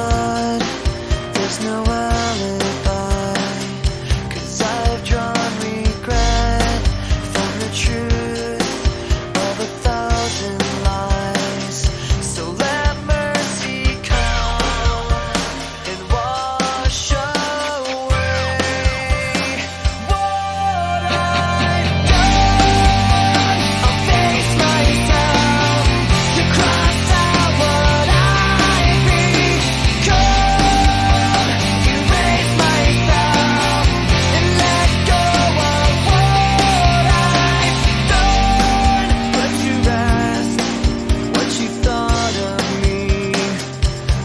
blood, there's no alibi, 'cause I've drawn regret from the truth of 1,000 lies. So let mercy come and wash away what I've done. I'll face myself to cross out what I've become, erase myself and let go of what I've done. Put to rest what you thought of me,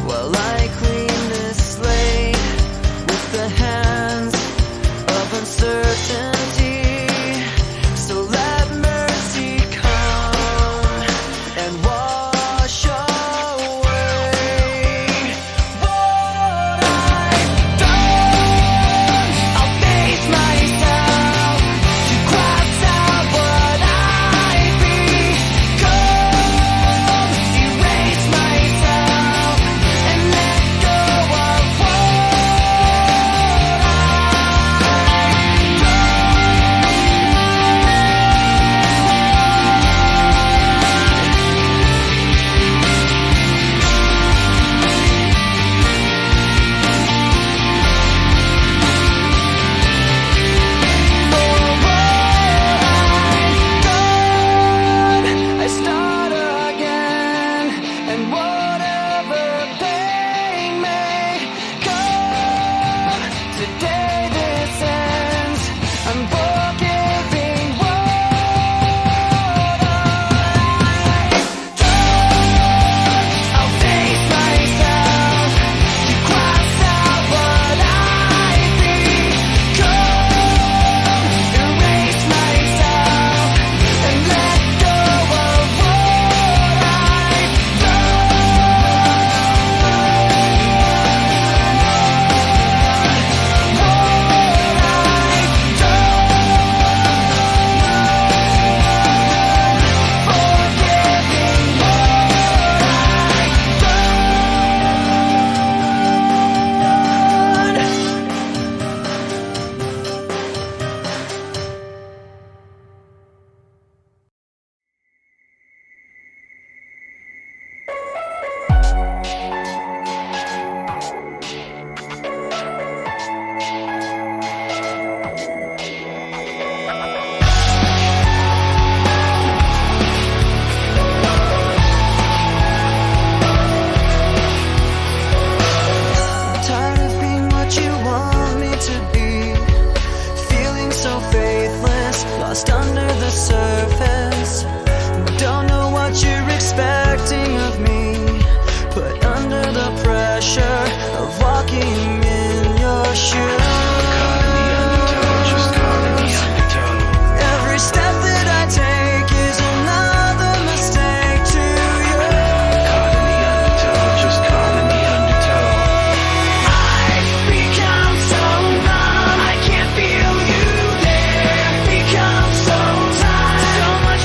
while I clean this slate with the hands of uncertainty. So let mercy come and wash away what I've done. I'll face myself to cross out what I've become, erase myself and let go of what I've I start again, and whatever pain may come, today this ends. I'm forgiving what I've done. I'll face myself to cross out what I've become, erase myself and let go of what I've tired of being what you want me to be, feeling so faithless, lost under the surface. Don't know what you're expecting of me, put under the pressure of walking in your shoes. Every step that I take is another mistake to you. I've become so numb, I can't feel you there. Become so tired, so much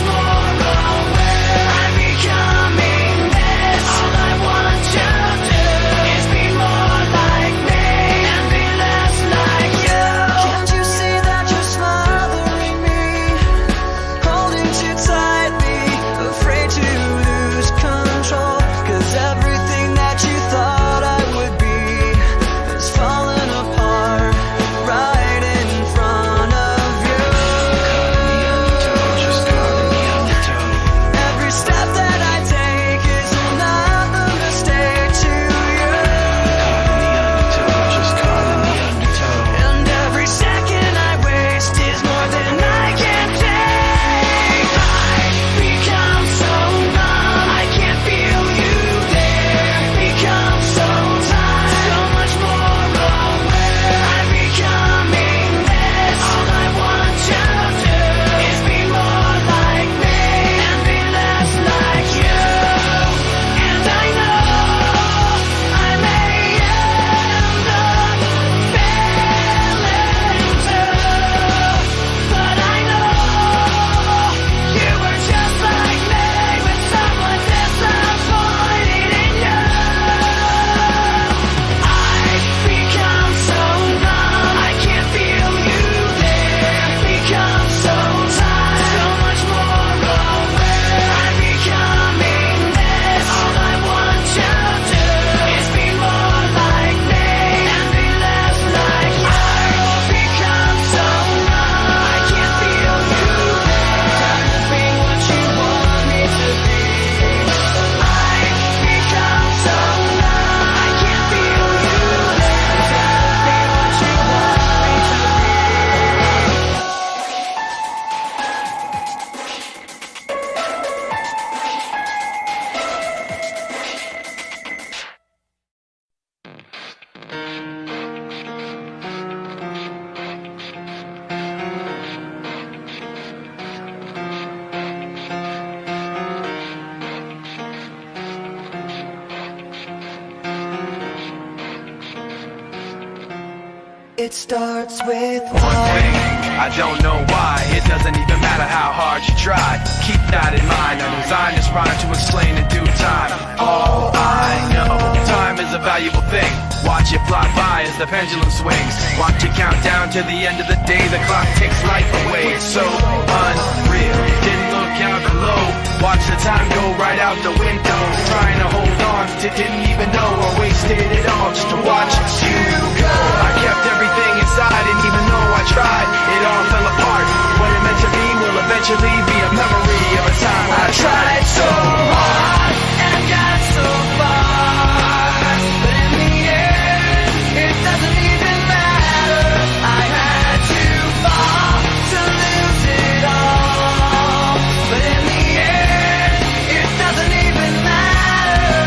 It starts with one thing, I don't know why. It doesn't even matter how hard you try. Keep that in mind. I designed this rhyme to explain in due time. All I know, time is a valuable thing. Watch it fly by as the pendulum swings. Watch it count down to the end of the day. The clock takes life away. It's so unreal. Didn't look out below. Watch the time go right out the window. Trying to hold on to didn't even know I wasted it all just to watch you go. I kept everything inside, and even though I tried, it all fell apart. What it meant to be will eventually be a memory of a time I tried so hard and got so far, but in the end, it doesn't even matter. I had to fall to lose it all, but in the end, it doesn't even matter.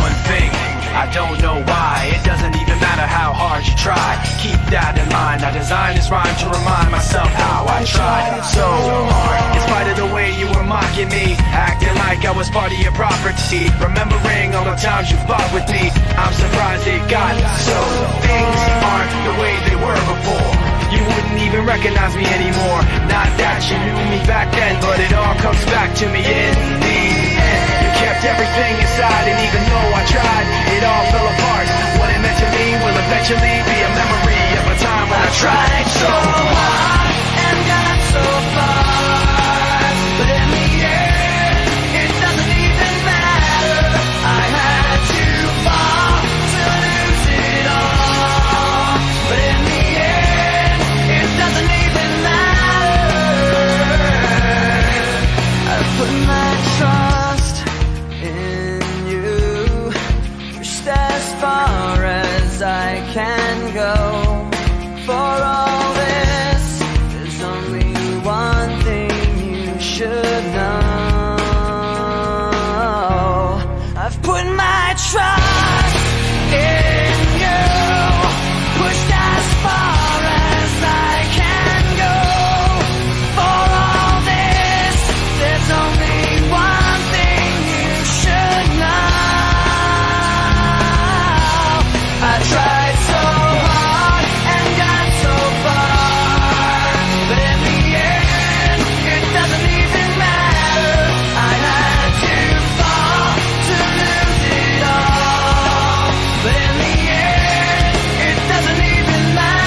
One thing, I don't know why. It doesn't even matter how hard you try. Keep that in mind. I designed this rhyme to remind myself how I tried so hard. In spite of the way you were mocking me, acting like I was part of your property, remembering all the times you fought with me, I'm surprised it got so. Things aren't the way they were before. You wouldn't even recognize me anymore. Not that you knew me back then, but it all comes back to me in the end. You kept everything inside, and even though I tried, it all fell apart. What it meant to me will eventually be a memory of a time when I tried so hard and got so far, but in the end, it doesn't even matter. I had to fall to lose it all, but in the end, it doesn't even matter. I put my trust in you, pushed as far as I can go. For all this, there's only one thing you should know. I've put my trust in you, pushed as far as I can go. For all this, there's only one thing you should know. I tried so hard and got so far, but in the end, it doesn't even matter. I had to fall to lose it all, but in the end, it doesn't even matter.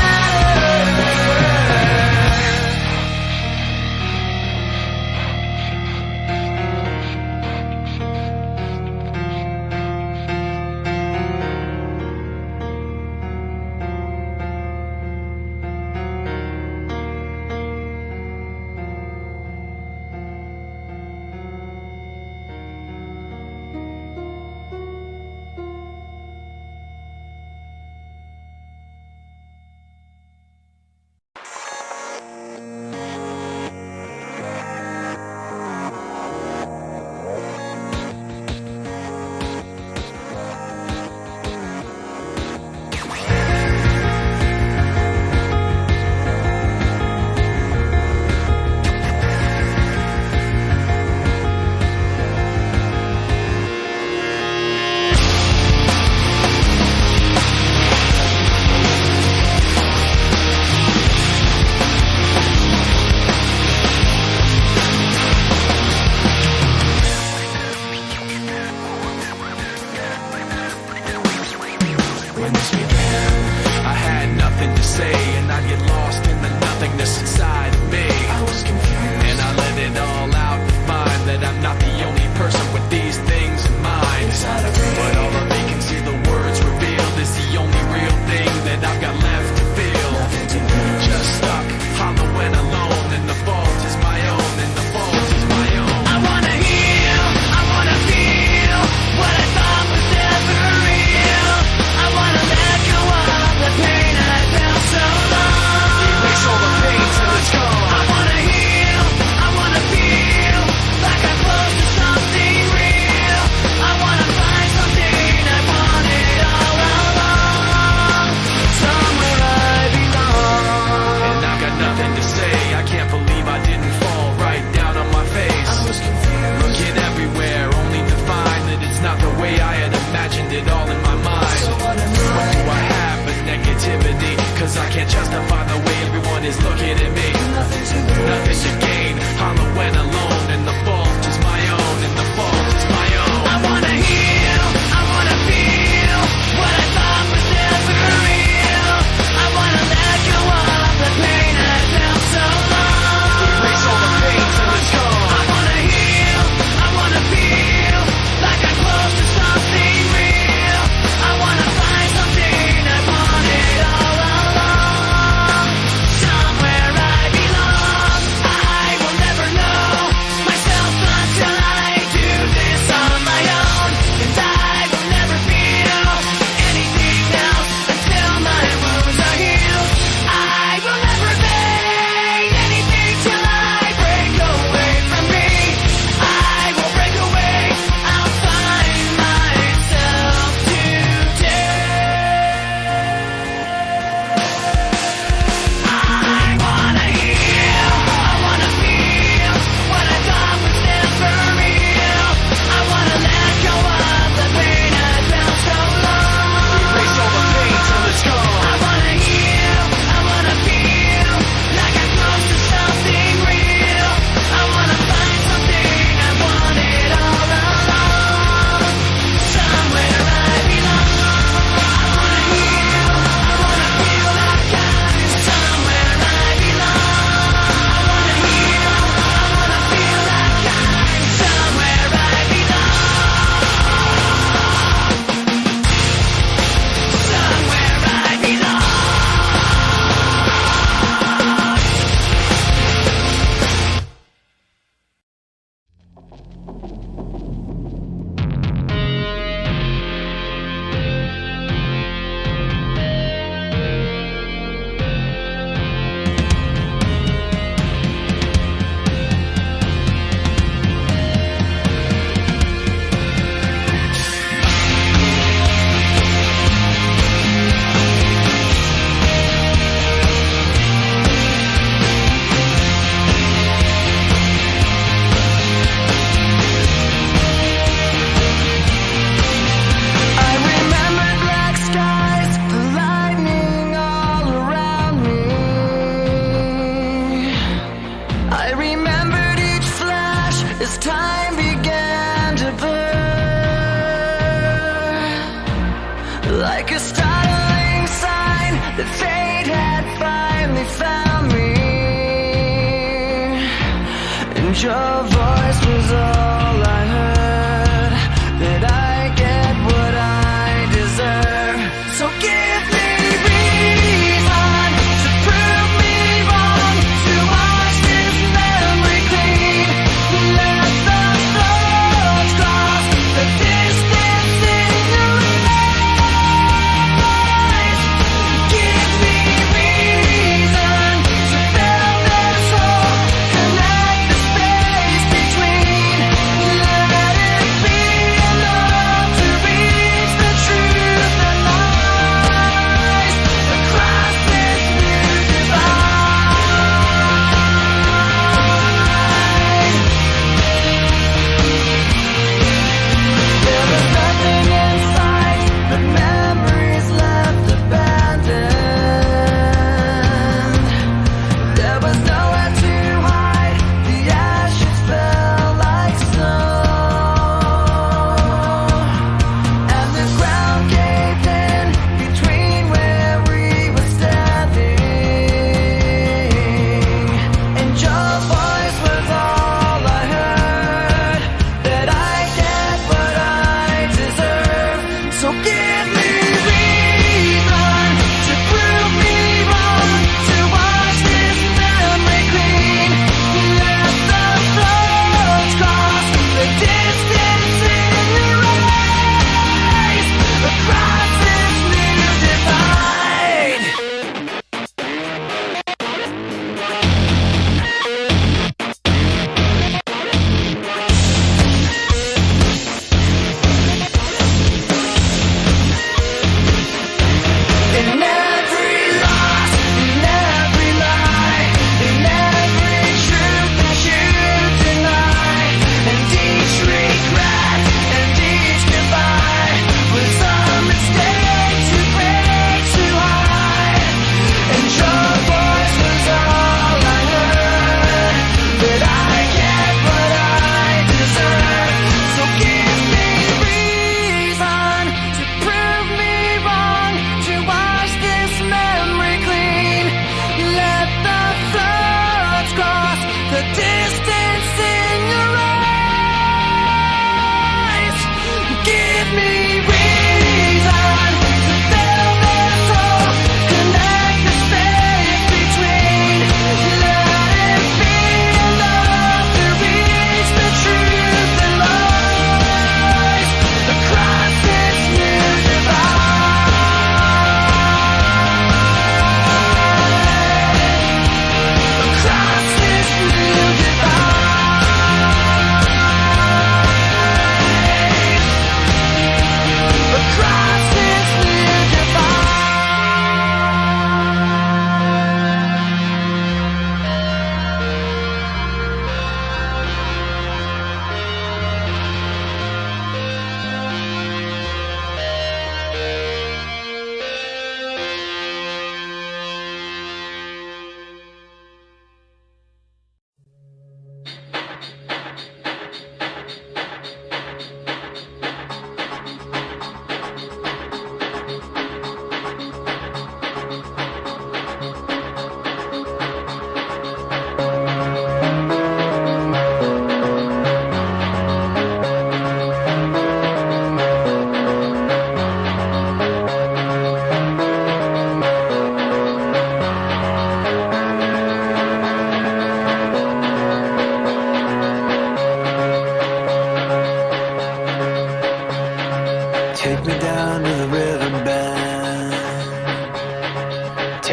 When this began, I had nothing to say, and I'd get lost in the nothingness inside of me. I was confused, and I let it all out to find that I'm not the only person with these things in mind. But all of me can see the words revealed is the only real thing that I've got left to feel. Just stuck, hollow and alone, and the fault is my own, and the fault is my own. I wanna heal, I wanna feel what I thought was never real. I wanna let go of the pain I felt so long. Erase all the pain till it's gone. I wanna heal. Cause I can't justify the way everyone is looking at me. Nothing to gain, hollow and alone. And the fault is my own, and the fault is my own. I wanna heal, I wanna feel what I thought was never real. I wanna let go of the pain I felt so long. Erase all the pain till it's gone. I wanna heal, I wanna feel like I'm close to something real. I wanna find something I wanted all along. Somewhere I belong. I will never know myself until I do this on my own. And I will never feel anything else until my wounds are healed. I will never fade anything till I break away from me. I will break away, I'll find myself today. I wanna heal, I wanna feel what I thought was never real. I wanna let go of the pain I felt so long. Erase all the pain till it's gone. I wanna heal, I wanna feel like I'm close to something real. I wanna find something I wanted all along. Somewhere I belong. I wanna heal, I wanna feel like I'm somewhere I belong. I wanna heal, I wanna feel like I'm somewhere I belong. Somewhere I belong. I remembered black skies, the lightning all around me. I remembered each flash as time began to blur. Like a startling sign that fate had finally found me. And your voice was all I heard, that I get what I deserve. So give me reason to prove me wrong, to wash this memory clean. Let the thoughts cross the distance in your eyes. Give me reason to fill this hole, connect the space between.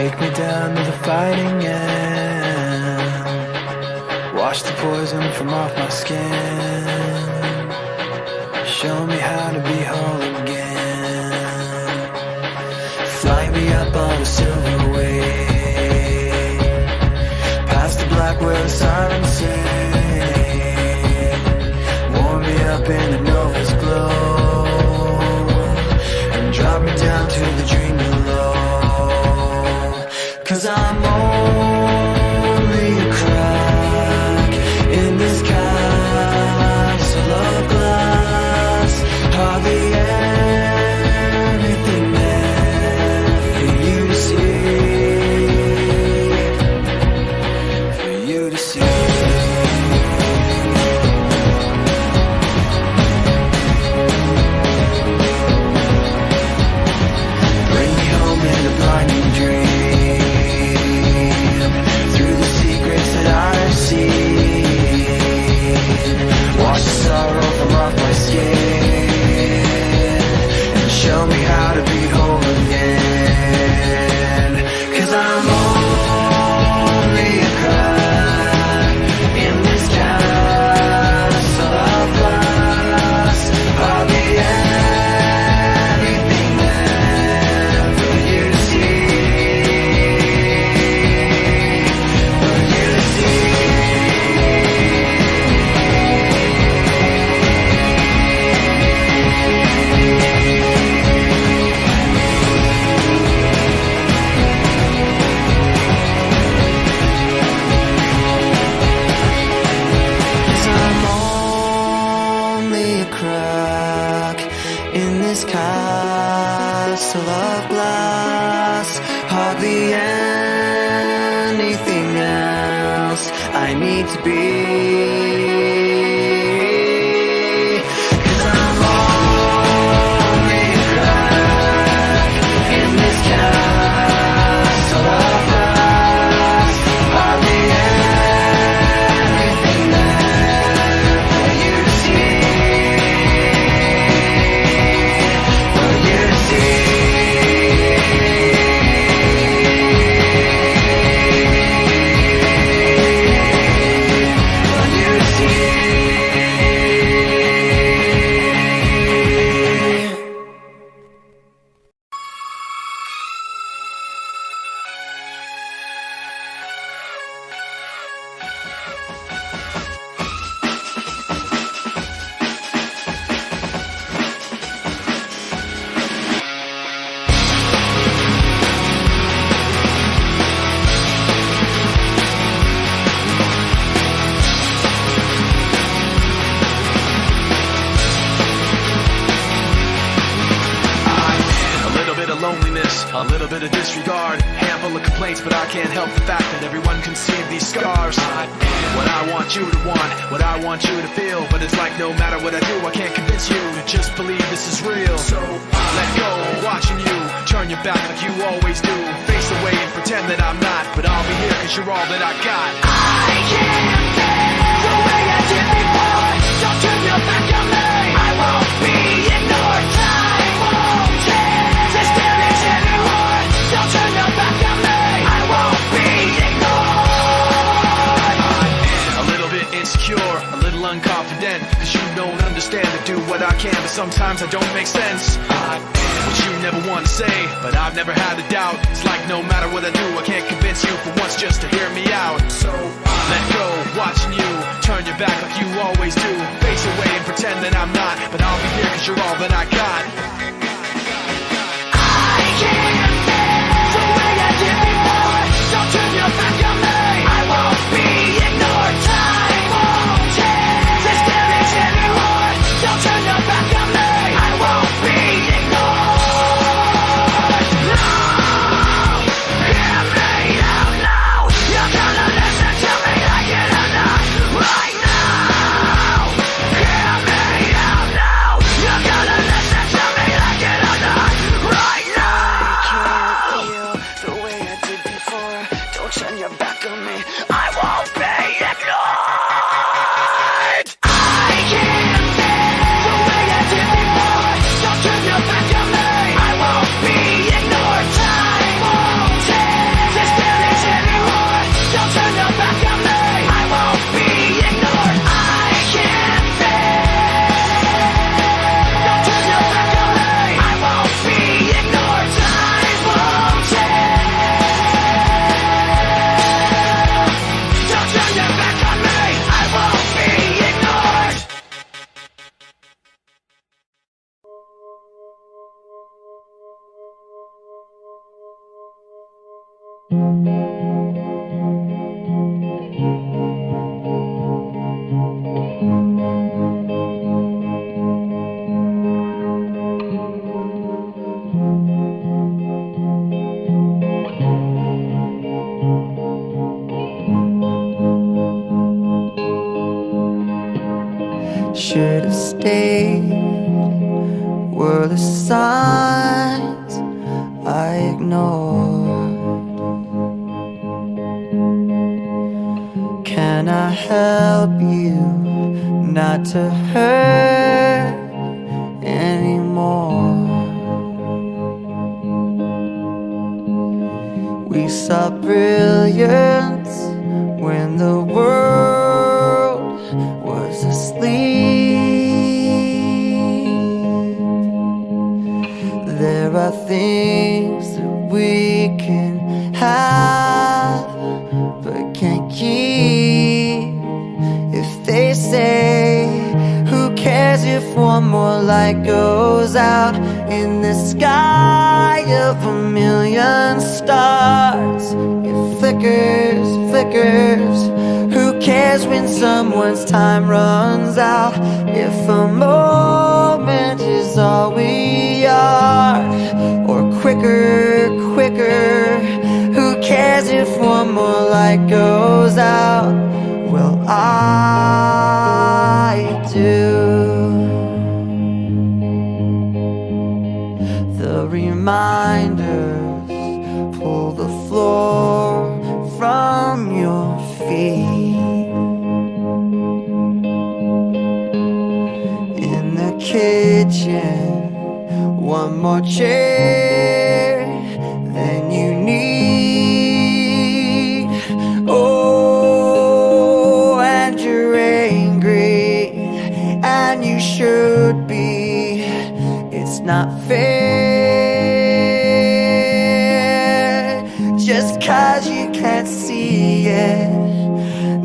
Take me down to the fighting end. Wash the poison from off my skin. Show me how to be whole again. Fly me up on a silver wave, past the black where the sirens sing. Warm me up in the nova's glow, and drop me down to the dream below. 'Cause I'm only a crack in this castle of glass. Hardly anything there for you to see, for you to see. Bring me home in a blinding dream, through the secrets that I've seen. Wash the sorrow from off my skin, and show me how to be whole again. 'Cause I'm only a crack in this castle of glass. Hardly anything there for you to see, for you to see. Cause I'm only a crack in this castle of glass. Hardly anything else I need to be. 'Cause I'm only a crack in this castle of glass. Hardly anything there for you to see, for you to see. For you to see. A little bit of loneliness, a little bit of disregard, handful of complaints, but I can't help the fact that everyone can see these scars. I am what I want you to want, what I want you to feel, but it's like no matter what I do, I can't convince you to just believe this is real. So let go, watching you turn your back like you always do, face away and pretend that I'm not, but I'll be here 'cause you're all that I got. I can't feel the way I did before. Don't turn your back on me. I won't be ignored. Time won't change this damage anymore. Don't turn your back on me. I won't be ignored. A little bit insecure, a little unconfident, 'cause you don't understand to do what I can, but sometimes I don't make sense. I am what you never want to say, but I've never had a doubt. It's like no matter what I do, I can't convince you for once just to hear me out. So let go, watching you turn your back like you always do, face away and pretend that I'm not, but I'll be here 'cause you're all that I got. I can't feel the way I did before. Don't turn your back on me. I won't be ignored. Time won't change this damage anymore. Don't turn your back on me. I won't be ignored. No, hear me out now. You're gonna listen to me like it or not. Right now, hear me out now. You're gonna listen to me Should have stayed, were the signs I ignored. Can I help you not to hurt anymore? We saw brilliance when the world was asleep. There are things that we can have but can't keep. If they say, who cares if one more light goes out in the sky of a million stars? It flickers, flickers. Who cares when someone's time runs out? If a moment is all we are, or quicker, quicker. Who cares if one more light goes out? Well, I do. The reminders pull the floor from your feet. In the kitchen, one more chair than you need. Oh, and you're angry, and you should be. It's not fair. Just 'cause you can't see it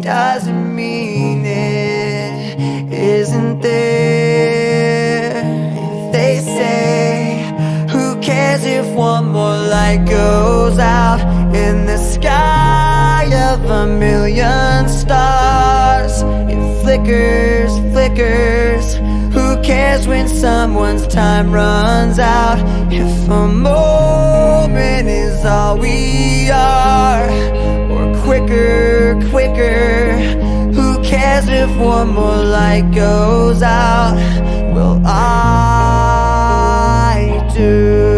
doesn't mean it isn't there. If they say, who cares if one more light goes out in the sky of a million stars? It flickers, flickers. Who cares when someone's time runs out? If a moment is all we are, or quicker, quicker. Who cares if one more light goes out? Well, I do.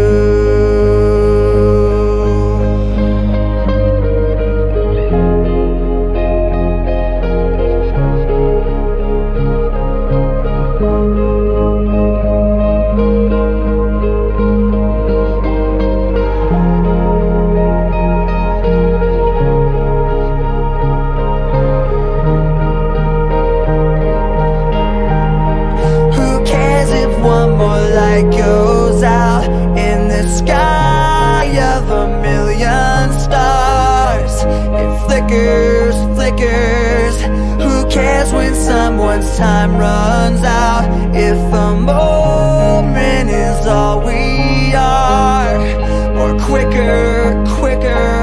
One more light goes out in the sky of a million stars. It flickers, flickers. Who cares when someone's time runs out? If a moment is all we are, or quicker, quicker.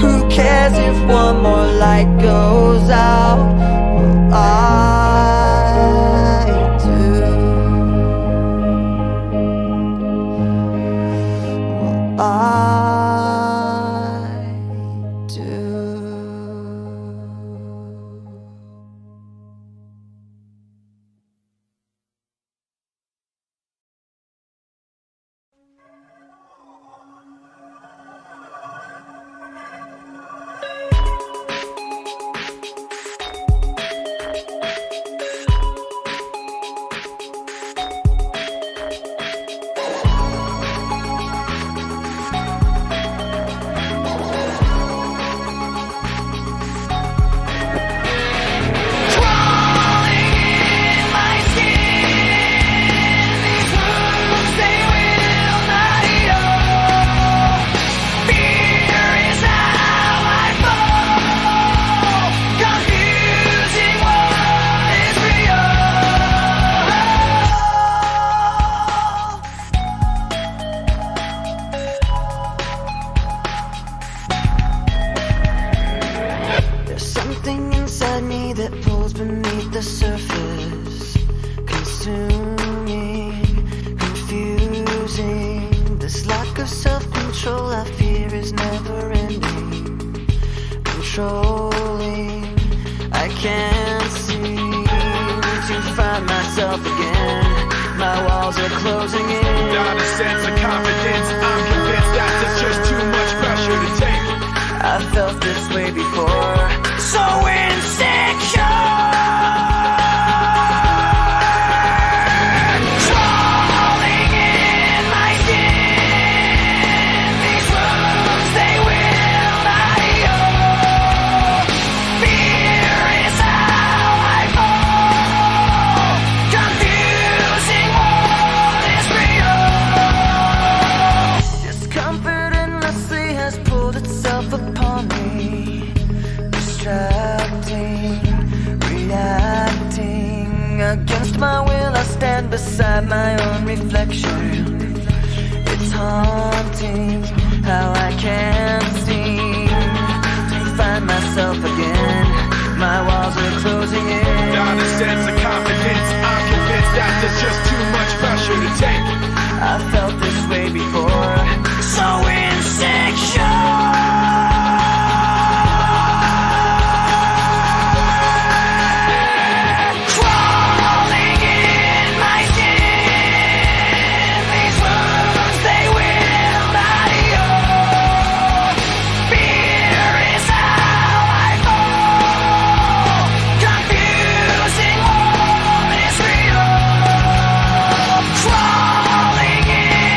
Who cares if one more light goes out? Well, I do. I do. of self-control I fear is never ending, controlling. I can't seem to find myself again. My walls are closing in. Not a sense of confidence, I'm convinced that there's just too much pressure to take. I felt this way before, so insecure. Crawling in my skin, these wounds, they will not heal. Fear is how I fall, confusing what is real. Discomfort endlessly has pulled itself upon me, distracting, reacting. Against my will I stand beside my own reflection. It's haunting how I can't seem to find myself again. My walls are closing in. Not a sense of confidence, I'm convinced that there's just too much pressure to take. I felt this way before, so insecure. Crawling in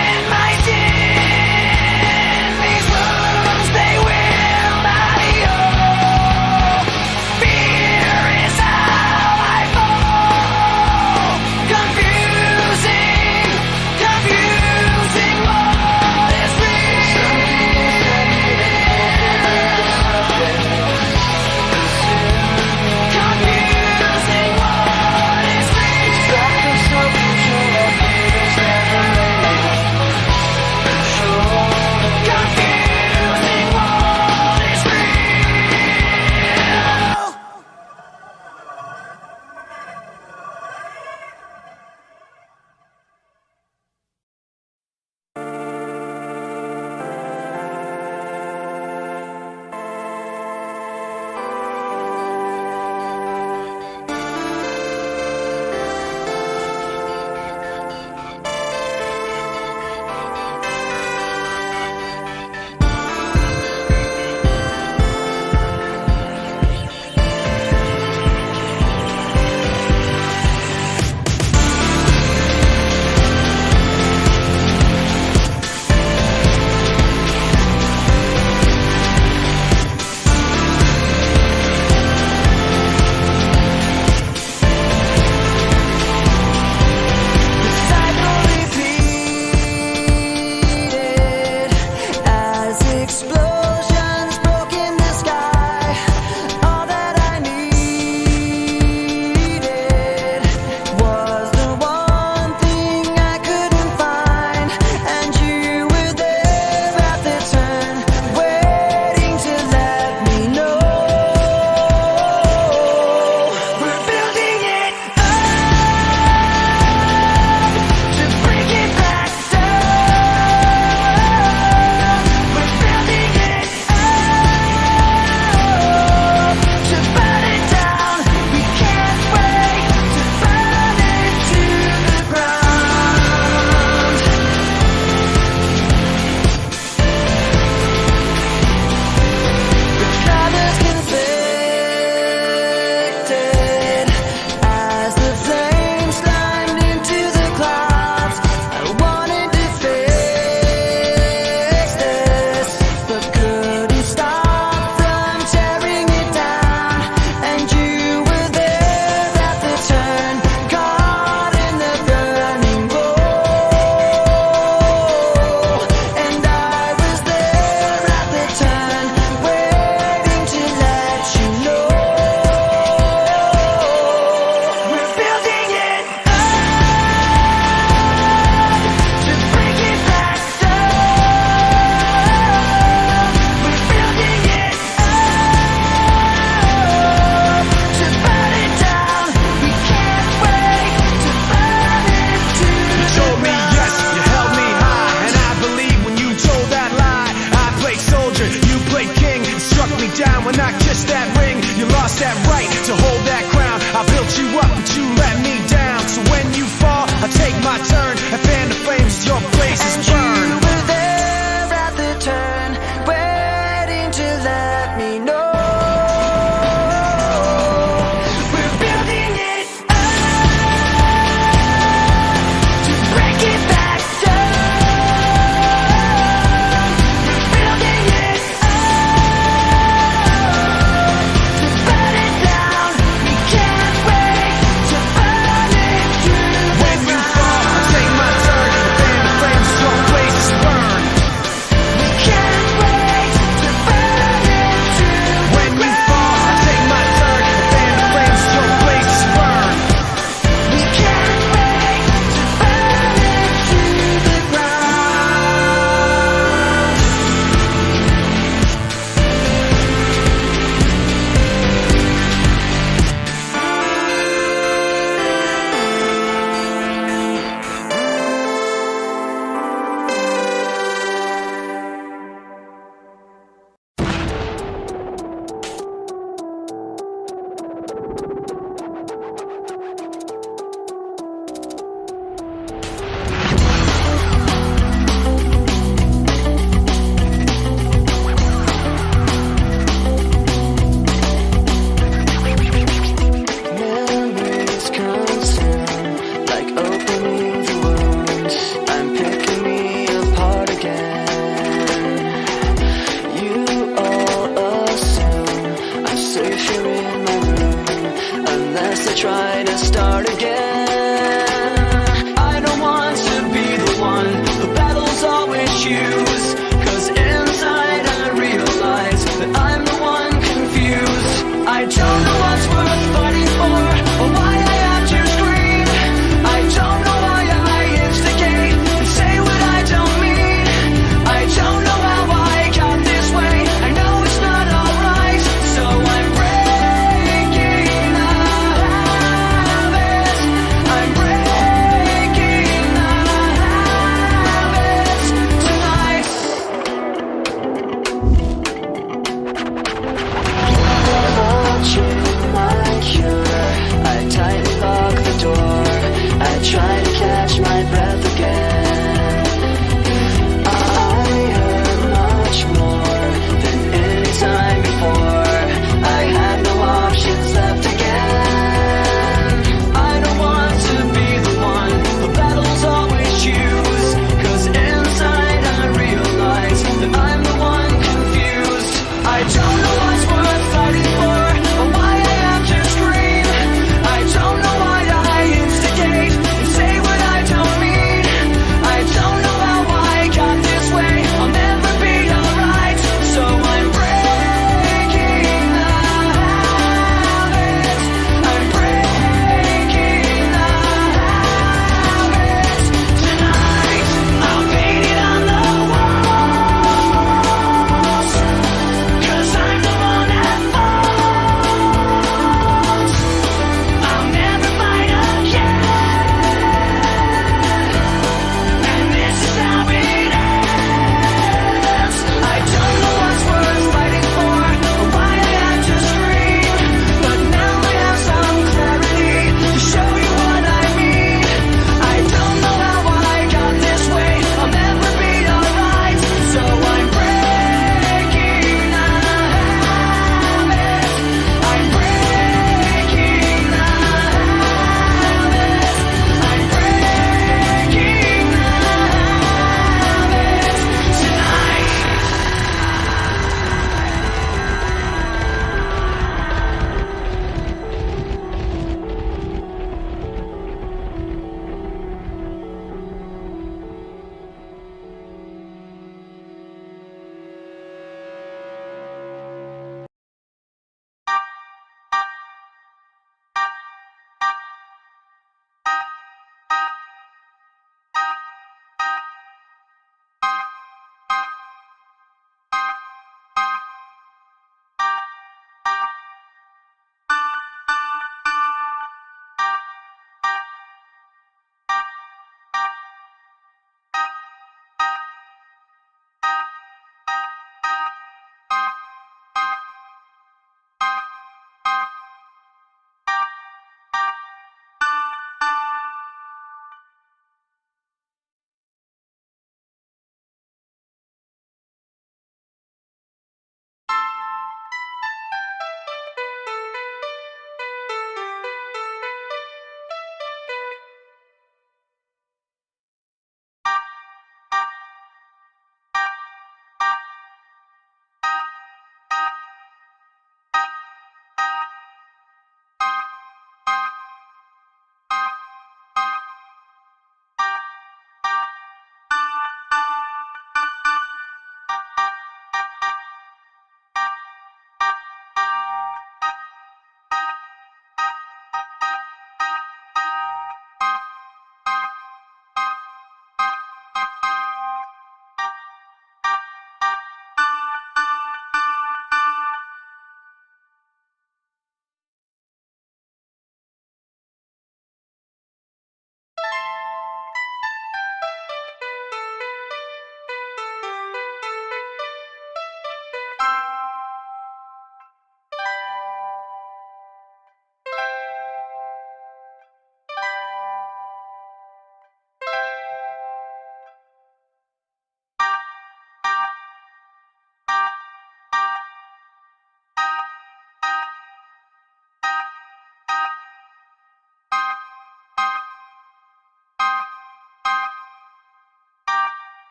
confused. 'Cause inside I realize that I'm the one confused. I don't know what's worth fighting for, or why I have to scream. I don't know why I instigate and say what I don't mean. I don't know how I got this way, I know it's not alright. So I'm breaking the habits. I'm breaking the habits tonight.